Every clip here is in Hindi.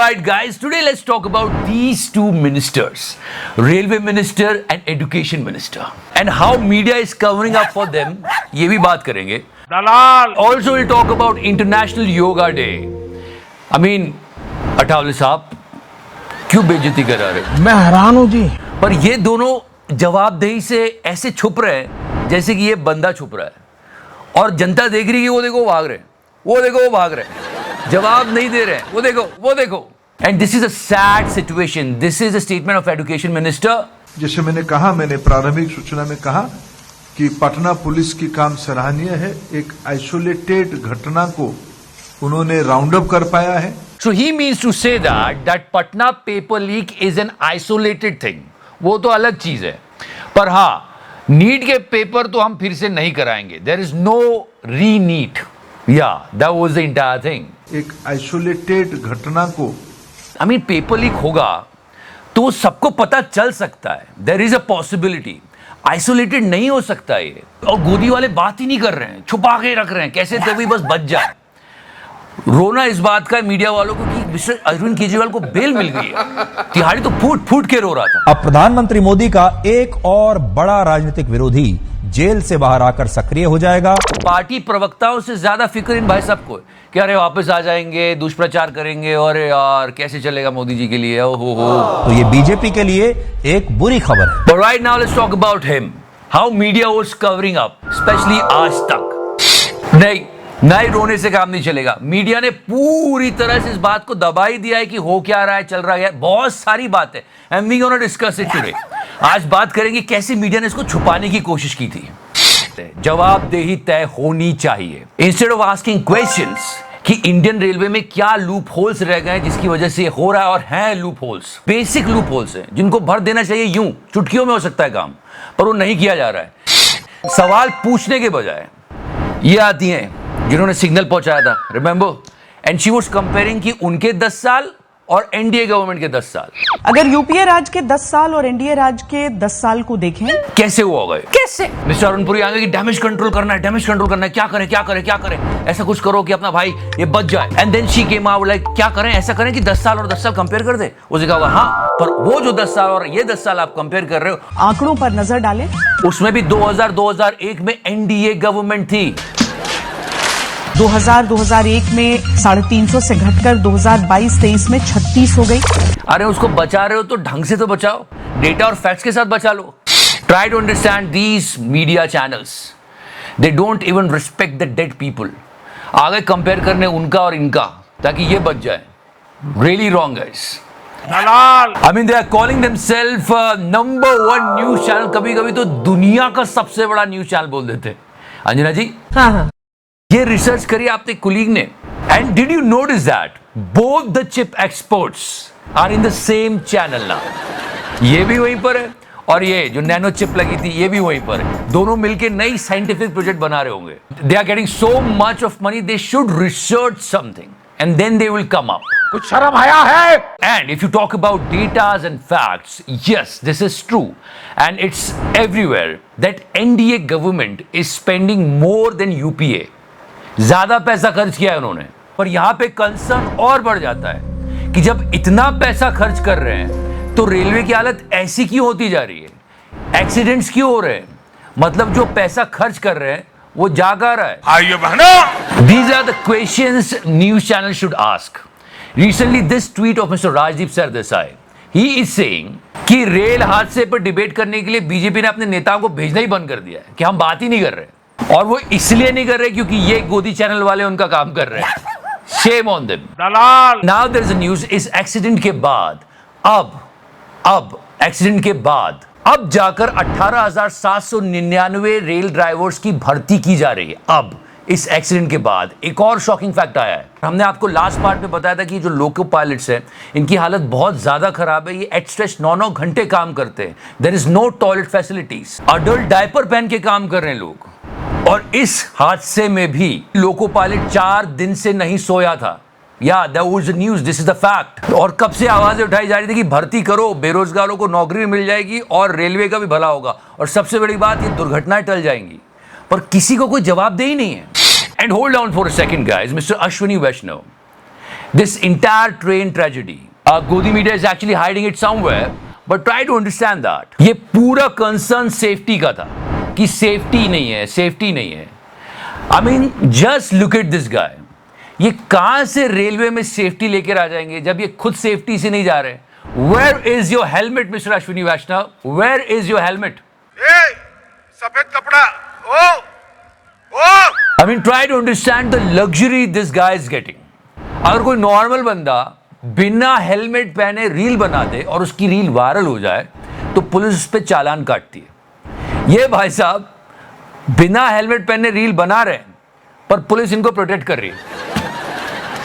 Alright guys, today let's talk about these two ministers, Railway Minister and Education Minister, and how media is covering up for them. ये भी बात करेंगे. दलाल. Also we'll talk about International Yoga Day. I mean, Athawale साहब क्यों बेइज्जती करा रहे? मैं हैरान हूँ जी. पर ये दोनों जवाबदेही से ऐसे छुप रहे हैं जैसे कि ये बंदा छुप रहा है और जनता देख रही है. वो देखो भाग रहे, वो देखो वो भाग रहे, जवाब नहीं दे रहे, वो देखो वो देखो. And this is a sad situation. This is a statement of education minister. जैसे मैंने प्रारंभिक सूचना में कहा कि पटना पुलिस की काम सराहनीय है. एक आइसोलेटेड घटना को उन्होंने राउंड अप कर पाया है. So he means to say that Patna paper leak is an isolated thing. वो तो अलग चीज है. पर हाँ, नीट के पेपर तो हम फिर से नहीं कराएंगे. There is no re-NEET. Yeah, that was the entire thing. एक आइसोलेटेड घटना को पेपर लीक होगा तो सबको पता चल सकता है. There is a possibility. Isolated नहीं हो सकता ये. और गोदी वाले बात ही नहीं कर रहे हैं, छुपा के रख रहे हैं कैसे तो भी बस बच जाए. रोना इस बात का मीडिया वालों को कि मिस्टर अरविंद केजरीवाल को बेल मिल गई है. तिहाड़ी तो फूट फूट के रो रहा था. अब प्रधानमंत्री मोदी का एक और बड़ा राजनीतिक विरोधी जेल से बाहर आकर सक्रिय हो जाएगा. पार्टी प्रवक्ताओं से ज्यादा फिक्र इन भाई सबको कि अरे वापस आ जाएंगे, दुष्प्रचार करेंगे और यार कैसे चलेगा मोदी जी के लिए. हो तो ये बीजेपी के लिए एक बुरी खबर है. But right now let's talk about him. How media was covering up, especially आज तक. नहीं रोने से काम नहीं चलेगा. मीडिया ने पूरी तरह से इस बात को दबा ही दिया है कि हो क्या रहा है, चल रहा है. बहुत सारी बात है. And we gonna discuss it today. आज बात करेंगे कैसे मीडिया ने इसको छुपाने की कोशिश की थी. जवाबदेही तय होनी चाहिए. इंस्टेड ऑफ आस्किंग क्वेश्चंस कि इंडियन रेलवे में क्या लूप होल्स रह गए जिसकी वजह से हो रहा है, और हैं loop holes, basic loop holes हैं जिनको भर देना चाहिए. यूं चुटकियों में हो सकता है काम, पर वो नहीं किया जा रहा है. सवाल पूछने के बजाय ये आती हैं जिन्होंने सिग्नल पहुंचाया था, remember, and she was comparing कि उनके 10 साल और एनडीए गवर्नमेंट के 10 साल. अगर यूपीए राज के 10 साल और एनडीए राज के 10 साल को देखें, कैसे हुआ होगा, कैसे मिस्टर अरुणपुरी आएंगे कि डैमेज कंट्रोल करना है, डैमेज कंट्रोल करना है, क्या करें क्या करें क्या करें, ऐसा कुछ करो कि अपना भाई ये बच जाए. And then she came out like क्या करें, ऐसा करें कि 10 साल और 10 साल कंपेयर कर दे. उसे कहा हाँ, पर वो जो 10 साल और ये 10 साल आप कंपेयर कर रहे हो, आंकड़ों पर नजर डालें, उसमें भी 2000-2001 में एनडीए गवर्नमेंट थी. 2000-2001 में 350 से घटकर 2022-23 में 36 हो गई. अरे उसको बचा रहे हो तो ढंग से तो बचाओ, डेटा और फैक्ट्स के साथ बचा लो. Try to understand these media channels. They don't even respect the dead people. आगे कंपेयर करने उनका और इनका ताकि ये बच जाए. Really wrong guys. they are calling themselves number 1 news channel. कभी कभी तो दुनिया का सबसे बड़ा न्यूज चैनल बोल देते. अंजना जी, हाँ. ये रिसर्च करिए आपके कुलीग ने. And did you notice that both the chip experts are in the same channel now. ये भी वहीं पर है और ये जो नैनो चिप लगी थी ये भी वहीं पर है. दोनों मिलके नई साइंटिफिक प्रोजेक्ट बना रहे होंगे. They are getting so much of money, they should research something and then they will come up. कुछ शर्म आया है. And if you talk about datas and facts, yes, this is true. And it's everywhere that NDA government is spending more than UPA. ज्यादा पैसा खर्च किया है उन्होंने. पर यहां पे कंसर्न और बढ़ जाता है कि जब इतना पैसा खर्च कर रहे हैं तो रेलवे की हालत ऐसी क्यों होती जा रही है, एक्सीडेंट्स क्यों हो रहे हैं. मतलब जो पैसा खर्च कर रहे हैं वो जा कर रहा है. आइए बहनों, These are the questions news channels should ask. Recently, this tweet of Mr. Rajdeep Sardesai, he is saying कि रेल हादसे पर डिबेट करने के लिए बीजेपी ने अपने नेताओं को भेजना ही बंद कर दिया है, कि हम बात ही नहीं कर रहे. और वो इसलिए नहीं कर रहे क्योंकि ये गोदी चैनल वाले उनका काम कर रहे हैं. Shame on them. Dalal. Now there is a news. इस एक्सीडेंट के बाद अब एक्सीडेंट के बाद अब जाकर 18,799 रेल ड्राइवर्स की भर्ती की जा रही है. अब इस एक्सीडेंट के बाद एक और शॉकिंग फैक्ट आया है. हमने आपको लास्ट पार्ट में बताया था कि जो लोको पायलट्स हैं इनकी हालत बहुत ज्यादा खराब है. ये एट स्ट्रेच 9-9 घंटे काम करते हैं. There is no toilet facilities. Adult diaper पहन के काम कर रहे हैं लोग. और इस हादसे में भी लोको पायलट 4 दिन से नहीं सोया था. या that was the news, this is the fact. और कब से आवाजें उठाई जा रही थी कि भर्ती करो, बेरोजगारों को नौकरी मिल जाएगी और रेलवे का भी भला होगा. और सबसे बड़ी बात, ये दुर्घटनाएं टल जाएंगी. पर किसी को कोई जवाबदेही नहीं है. And hold on for a second guys, mister Ashwini Vaishnaw this entire train tragedy. Godi media is actually hiding it somewhere, but try to understand that. ये पूरा concern safety का था कि safety नहीं है, safety नहीं है. I mean, just look at this guy. ये कहां से रेलवे में सेफ्टी लेकर आ जाएंगे जब ये खुद सेफ्टी से नहीं जा रहे? Where is your helmet, Mr. Ashwini Vaishnav? Where is your helmet? सफेद कपड़ा ओ I mean, try to understand the luxury this guy is getting. अगर कोई नॉर्मल बंदा बिना हेलमेट पहने रील बना दे और उसकी रील वायरल हो जाए तो पुलिस उस पर चालान काटती है. ये भाई साहब बिना हेलमेट पहने रील बना रहे हैं पर पुलिस इनको प्रोटेक्ट कर रही है.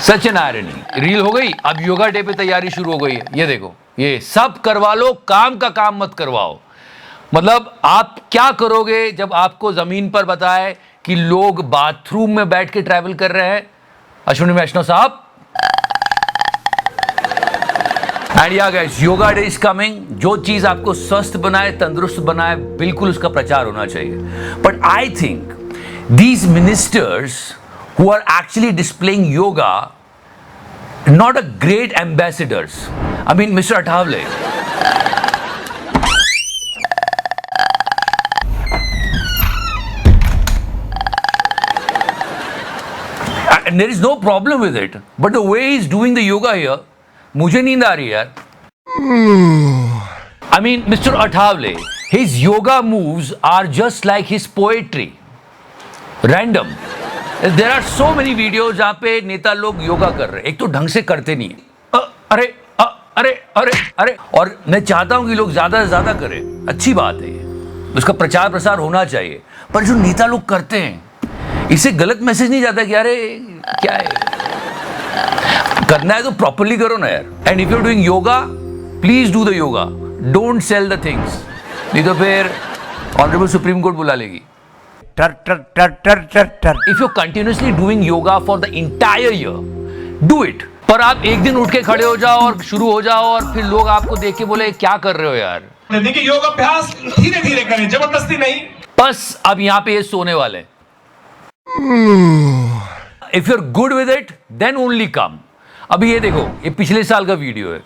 Such an irony. रील हो गई, अब योगा डे पे तैयारी शुरू हो गई है. ये देखो, ये सब करवा लो, काम का काम मत करवाओ. मतलब आप क्या करोगे जब आपको जमीन पर बताए कि लोग बाथरूम में बैठ के ट्रैवल कर रहे हैं? अश्विनी वैष्णव साहब. एंड या guys, yoga day is coming. जो चीज आपको स्वस्थ बनाए, तंदुरुस्त बनाए, बिल्कुल उसका प्रचार होना चाहिए. But I think these ministers who are actually displaying yoga, not a great ambassadors. I mean, Mr. Athawale. And there is no problem with it. But the way he's doing the yoga here, मुझे नींद आ रही है यार. I mean, Mr. Athawale, his yoga moves are just like his poetry. Random. There are so many videos जहाँ पे नेता लोग योगा कर रहे हैं. एक तो ढंग से करते नहीं है. अरे अरे अरे अरे. और मैं चाहता हूं कि लोग ज्यादा से ज्यादा करें. अच्छी बात है, ये उसका प्रचार प्रसार होना चाहिए. पर जो नेता लोग करते हैं, इससे गलत मैसेज नहीं जाता कि अरे क्या है, करना है तो प्रॉपरली करो ना यार. And if you are doing yoga, please do the yoga. Don't sell the things. नहीं तो फिर ऑनरेबल सुप्रीम कोर्ट बुला लेगी. If you're continuously doing yoga for the entire year, do it. पर आप एक दिन उठ के खड़े हो जाओ और शुरू हो जाओ और फिर लोग आपको देख के बोले क्या कर रहे हो यार. देखिए, योग अभ्यास धीरे धीरे करें, जबरदस्ती नहीं. बस अब यहाँ पे ये सोने वाले. If you're good with it, then only come. अभी ये देखो, ये पिछले साल का वीडियो है.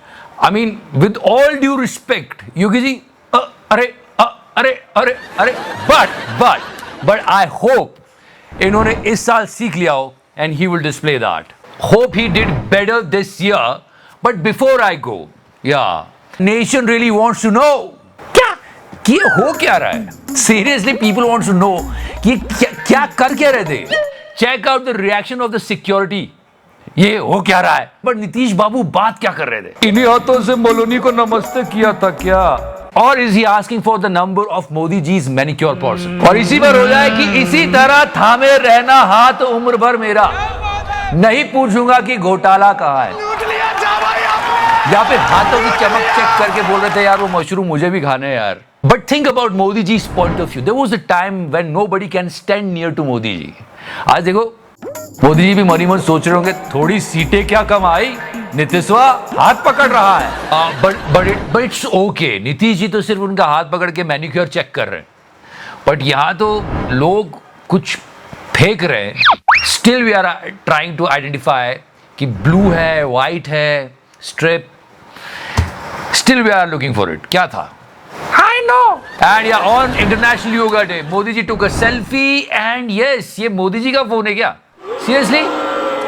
I mean, with all due respect, Yogi ji, अरे अरे अरे अरे. But I hope इन्होंने इस साल सीख लिया हो and he will display that. Hope he did better this year. But before I go, nation really wants to know क्या कि ये हो क्या रहा है. Seriously, people want to know कि क्या कर क्या रहे थे. Check out the reaction of the security. ये हो क्या रहा है. But नीतीश बाबू बात क्या कर रहे थे? इन्हीं हाथों से मोलोनी को नमस्ते किया था क्या? और is he asking for the number of Modi जी's manicure person? और इसी पर हो जाए कि इसी तरह थामे रहना हाथ उम्र भर मेरा, नहीं पूछूंगा कि घोटाला कहाँ है. या फिर हाथों की चमक चेक करके बोल रहे थे यार वो मशरूम मुझे भी खाने हैं यार. But think about Modi ji's point of view. There was a time when nobody can stand near to Modi ji. आज देखो, मोदी जी भी मनी मन सोच रहे होंगे थोड़ी सीटें क्या कम आई, नीतीशवा हाथ पकड़ रहा है. But it's okay. Nitish ji तो सिर्फ उनका हाथ पकड़ के मैनिक्योर चेक कर रहे हैं. बट यहाँ तो लोग कुछ फेंक रहे हैं. Still we are trying to identify कि ब्लू है, व्हाइट है, strip. Still we are looking for it. क्या था? I know. And yeah, on International Yoga Day, Modi ji took a selfie and yes, ये मोदी जी का फोन है क्या? Seriously?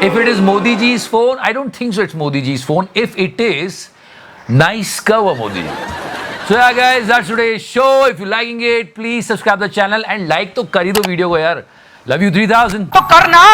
If it is Modi ji's phone, I don't think so it's Modi ji's phone. If it is, nice cover Modi ji. So yeah guys, that's today's show. If you're liking it, please subscribe the channel and like तो कर ही दो वीडियो को यार. Love you 3000. तो करना.